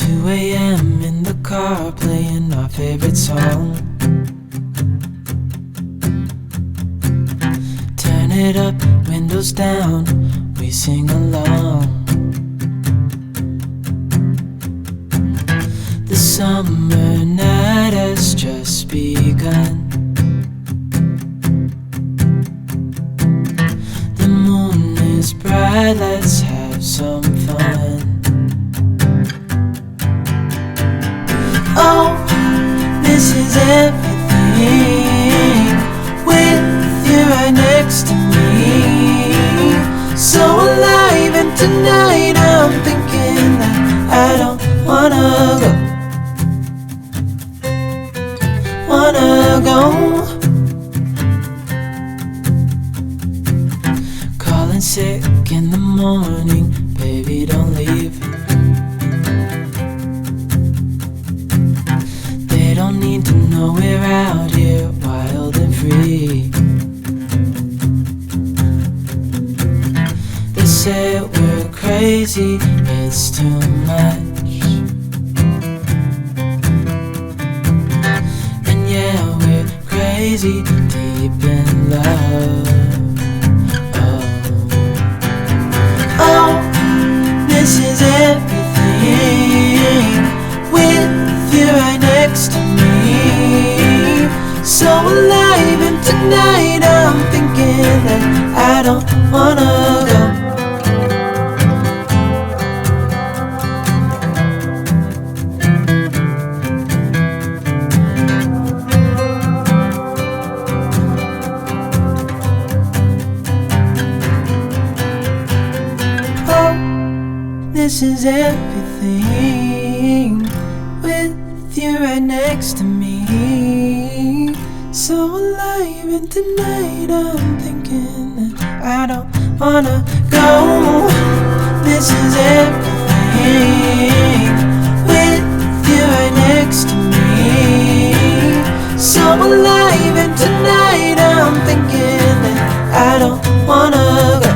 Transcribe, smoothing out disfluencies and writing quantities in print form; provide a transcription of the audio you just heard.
2 a.m. in the car playing our favorite song. Turn it up, windows down, we sing along. The summer night has just begun. The moon is bright, let's have some fun. Oh, this is everything with you right next to me. So alive, and tonight I'm thinking that I don't wanna go. Calling sick in the morning, baby don't leave. They don't need to know we're out here wild and free. They say we're crazy, it's too much. And yeah, we're crazy, deep in love. Oh, this is everything with you right next to me. So alive, and tonight I'm thinking that I don't wanna go. This is everything with you right next to me. So alive, and tonight I'm thinking that I don't wanna go. This is everything with you right next to me. So alive, and tonight I'm thinking that I don't wanna go.